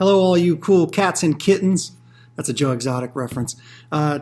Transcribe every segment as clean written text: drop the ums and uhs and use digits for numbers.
Hello all you cool cats and kittens. That's a Joe Exotic reference.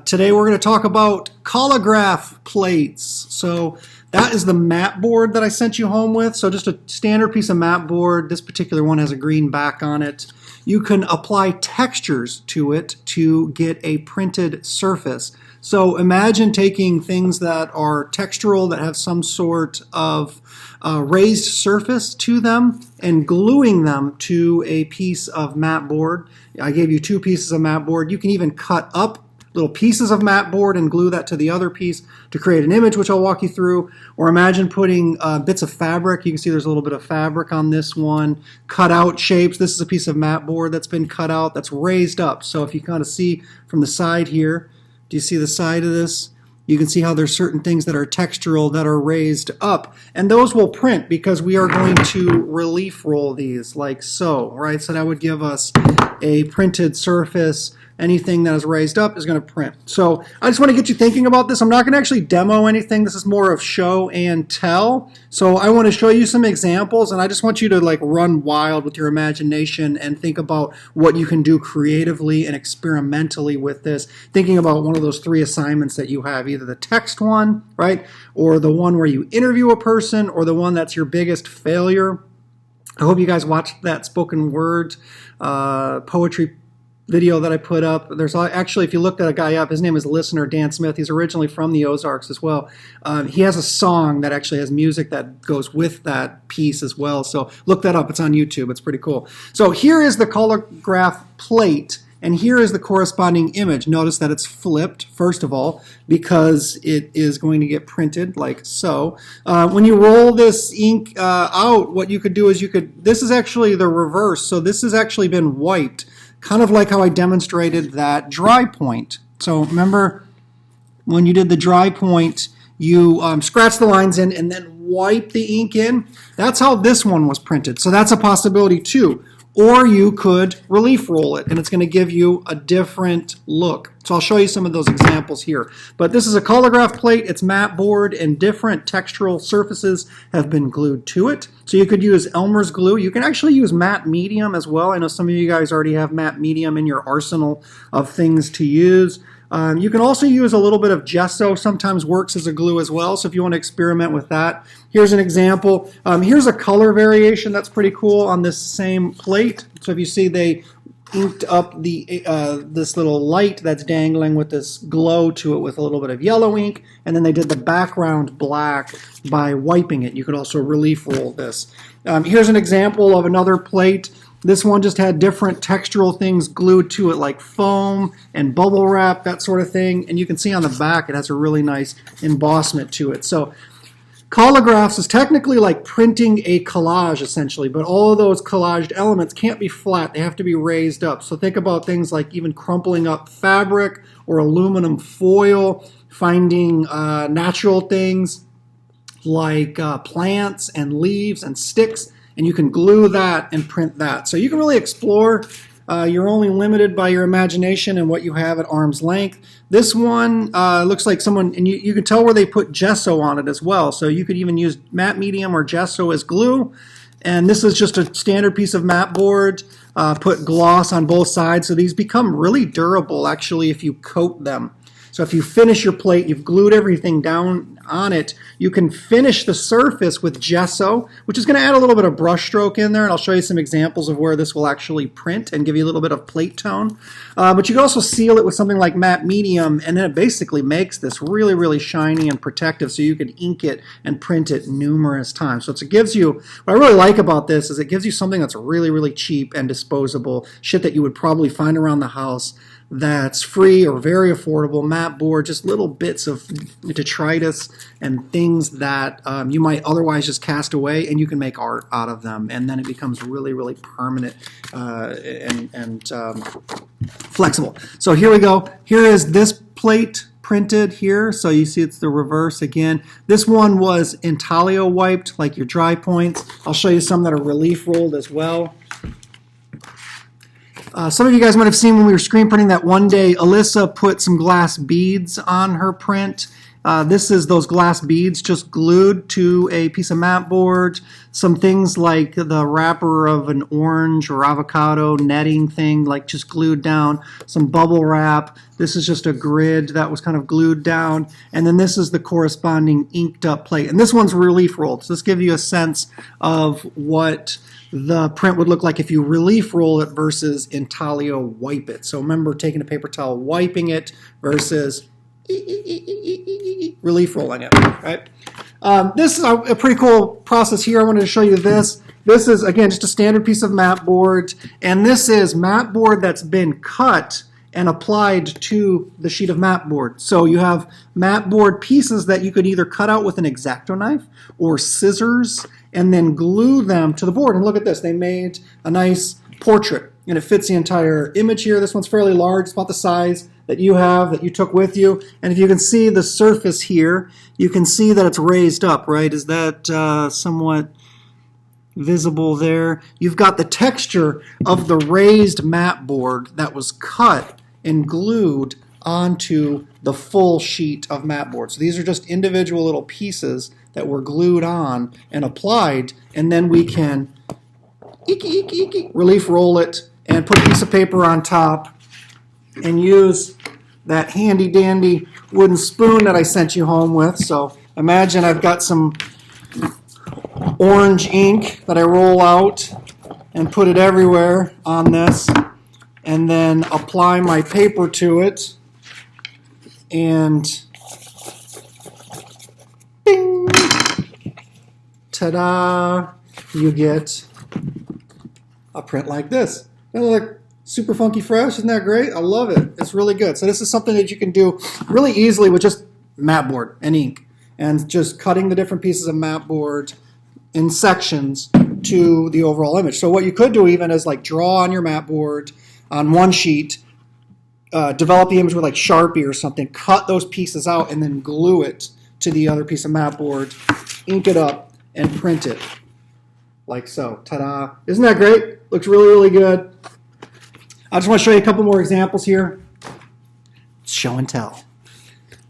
Today we're going to talk about Collagraph plates. So that is the mat board that I sent you home with. So just a standard piece of mat board. This particular one has a green back on it. You can apply textures to it to get a printed surface. So imagine taking things that are textural, that have some sort of raised surface to them, and gluing them to a piece of mat board. I gave you two pieces of mat board. You can even cut up little pieces of mat board and glue that to the other piece to create an image, which I'll walk you through. Or imagine putting bits of fabric. You can see there's a little bit of fabric on this one. Cut out shapes. This is a piece of mat board that's been cut out, that's raised up. So if you kind of see from the side here, do you see the side of this? You can see how there's certain things that are textural that are raised up. And those will print because we are going to relief roll these like so, right? So that would give us a printed surface. Anything that is raised up is going to print. So I just want to get you thinking about this. I'm not going to actually demo anything. This is more of show and tell. So I want to show you some examples, and I just want you to like run wild with your imagination and think about what you can do creatively and experimentally with this. Thinking about one of those three assignments that you have, either the text one, right, or the one where you interview a person, or the one that's your biggest failure. I hope you guys watched that spoken word poetry video that I put up. There's actually, if you look that guy up, his name is Listener Dan Smith. He's originally from the Ozarks as well. He has a song that actually has music that goes with that piece as well. So look that up. It's on YouTube. It's pretty cool. So here is the Collagraph plate, and here is the corresponding image. Notice that it's flipped, first of all, because it is going to get printed like so. When you roll this ink out, what you could do is this is actually the reverse. So this has actually been wiped, kind of like how I demonstrated that dry point. So remember when you did the dry point, you scratch the lines in and then wipe the ink in. That's how this one was printed. So that's a possibility too. Or you could relief roll it, and it's going to give you a different look. So I'll show you some of those examples here. But this is a Collagraph plate. It's mat board, and different textural surfaces have been glued to it. So you could use Elmer's glue. You can actually use matte medium as well. I know some of you guys already have matte medium in your arsenal of things to use. You can also use a little bit of gesso. Sometimes works as a glue as well. So if you want to experiment with that, here's an example. Here's a color variation that's pretty cool on this same plate. So if you see, they inked up this little light that's dangling with this glow to it with a little bit of yellow ink, and then they did the background black by wiping it. You could also relief roll this. Here's an example of another plate. This one just had different textural things glued to it, like foam and bubble wrap, that sort of thing. And you can see on the back it has a really nice embossment to it. So Collagraphs is technically like printing a collage, essentially, but all of those collaged elements can't be flat. They have to be raised up. So think about things like even crumpling up fabric or aluminum foil, finding natural things like plants and leaves and sticks, and you can glue that and print that. So you can really explore. You're only limited by your imagination and what you have at arm's length. This one looks like someone, and you can tell where they put gesso on it as well. So you could even use matte medium or gesso as glue. And this is just a standard piece of mat board. Put gloss on both sides. So these become really durable, actually, if you coat them. So if you finish your plate, you've glued everything down on it, you can finish the surface with gesso, which is going to add a little bit of brush stroke in there, and I'll show you some examples of where this will actually print and give you a little bit of plate tone. But you can also seal it with something like matte medium, and then it basically makes this really, really shiny and protective, so you can ink it and print it numerous times. So it gives you, what I really like about this is it gives you something that's really, really cheap and disposable, shit that you would probably find around the house that's free or very affordable, mat board, just little bits of detritus and things that you might otherwise just cast away, and you can make art out of them, and then it becomes really, really permanent and flexible. So here we go. Here is this plate printed here. So you see it's the reverse again. This one was intaglio wiped, like your dry points. I'll show you some that are relief rolled as well. Some of you guys might have seen when we were screen printing that one day Alyssa put some glass beads on her print, This is those glass beads just glued to a piece of mat board. Some things like the wrapper of an orange or avocado netting thing, like just glued down. Some bubble wrap. This is just a grid that was kind of glued down. And then this is the corresponding inked up plate. And this one's relief rolled. So this gives you a sense of what the print would look like if you relief roll it versus intaglio wipe it. So remember taking a paper towel, wiping it versus relief rolling it, right? This is a pretty cool process here. I wanted to show you this. This is, again, just a standard piece of mat board, and this is mat board that's been cut and applied to the sheet of mat board. So you have mat board pieces that you could either cut out with an X-Acto knife or scissors and then glue them to the board. And look at this, they made a nice portrait, and it fits the entire image here. This one's fairly large, it's about the size that you have, that you took with you. And if you can see the surface here, you can see that it's raised up, right? Is that somewhat visible there? You've got the texture of the raised mat board that was cut and glued onto the full sheet of mat board. So these are just individual little pieces that were glued on and applied, and then we can relief roll it and put a piece of paper on top and use that handy dandy wooden spoon that I sent you home with. So imagine I've got some orange ink that I roll out and put it everywhere on this, and then apply my paper to it, and bing, ta-da, you get a print like this. Doesn't it look super funky fresh? Isn't that great? I love it. It's really good. So this is something that you can do really easily with just mat board and ink, and just cutting the different pieces of mat board in sections to the overall image. So what you could do even is like draw on your mat board on one sheet, develop the image with like Sharpie or something, cut those pieces out, and then glue it to the other piece of mat board, ink it up, and print it like so. Ta-da. Isn't that great? Looks really, really good. I just want to show you a couple more examples here. Show and tell.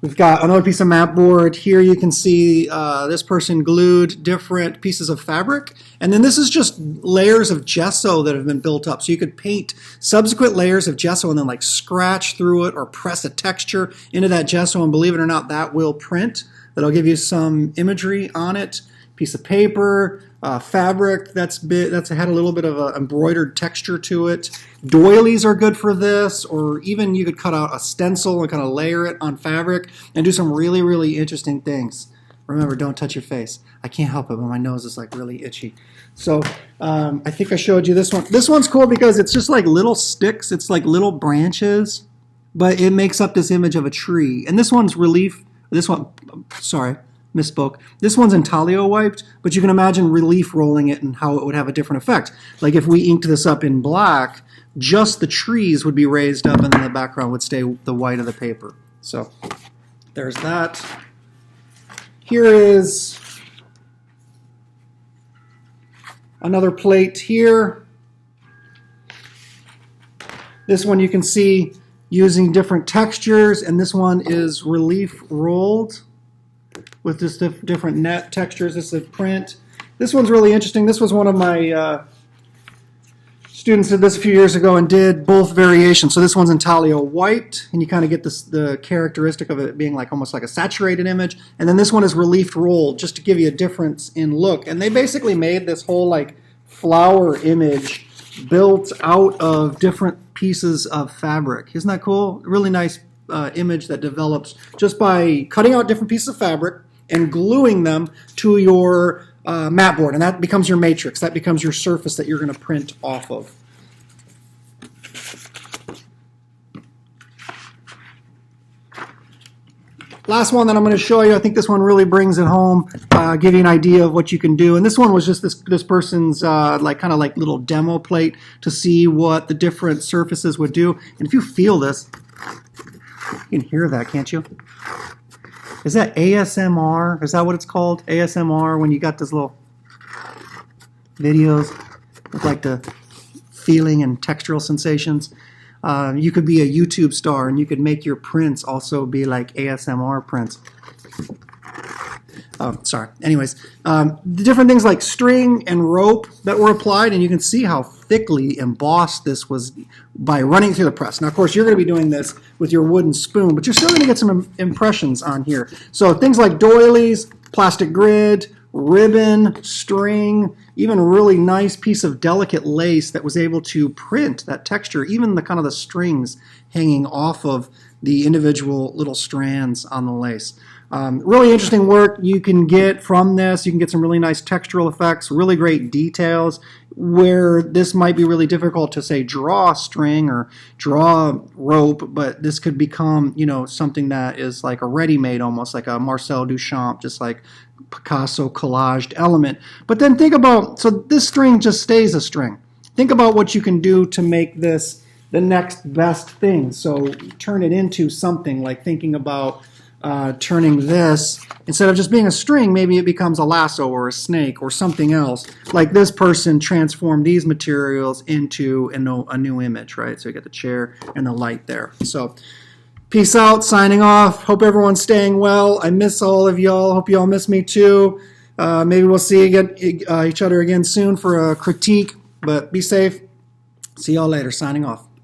We've got another piece of mat board. Here you can see this person glued different pieces of fabric. And then this is just layers of gesso that have been built up. So you could paint subsequent layers of gesso and then like scratch through it or press a texture into that gesso. And believe it or not, that will print. That'll give you some imagery on it. Piece of paper, fabric that's had a little bit of an embroidered texture to it. Doilies are good for this, or even you could cut out a stencil and kind of layer it on fabric and do some really, really interesting things. Remember, don't touch your face. I can't help it, but my nose is like really itchy. So I think I showed you this one. This one's cool because it's just like little sticks. It's like little branches, but it makes up this image of a tree. And this one's relief. This one, sorry, misspoke. This one's intaglio wiped, but you can imagine relief rolling it and how it would have a different effect. Like if we inked this up in black, just the trees would be raised up and then the background would stay the white of the paper. So there's that. Here is another plate here. This one you can see using different textures, and this one is relief rolled with just different net textures. This is a print. This one's really interesting. This was one of my students did this a few years ago and did both variations. So this one's intaglio wiped, and you kind of get this, the characteristic of it being like almost like a saturated image. And then this one is relief rolled, just to give you a difference in look. And they basically made this whole like flower image built out of different pieces of fabric. Isn't that cool? Really nice image that develops just by cutting out different pieces of fabric and gluing them to your mat board, and that becomes your matrix. That becomes your surface that you're going to print off of. Last one that I'm going to show you, I think this one really brings it home, give you an idea of what you can do. And this one was just this person's like kind of like little demo plate to see what the different surfaces would do. And if you feel this, you can hear that, can't you? Is that ASMR? Is that what it's called? ASMR, when you got those little videos with like the feeling and textural sensations. You could be a YouTube star and you could make your prints also be like ASMR prints. Oh, sorry. Anyways, the different things like string and rope that were applied, and you can see how thickly embossed this was by running through the press. Now, of course, you're going to be doing this with your wooden spoon, but you're still going to get some impressions on here. So things like doilies, plastic grid, ribbon, string, even a really nice piece of delicate lace that was able to print that texture, even the kind of the strings hanging off of the individual little strands on the lace. Really interesting work you can get from this. You can get some really nice textural effects, really great details, where this might be really difficult to, say, draw string or draw rope, but this could become, you know, something that is like a ready-made, almost like a Marcel Duchamp, just like Picasso collaged element. But then think about, so this string just stays a string. Think about what you can do to make this the next best thing. So turn it into something, like thinking about turning this, instead of just being a string, maybe it becomes a lasso or a snake or something else. Like this person transformed these materials into a new image, right? So you get the chair and the light there. So peace out, signing off. Hope everyone's staying well. I miss all of y'all. Hope y'all miss me too. Maybe we'll see each other again soon for a critique, but be safe. See y'all later. Signing off.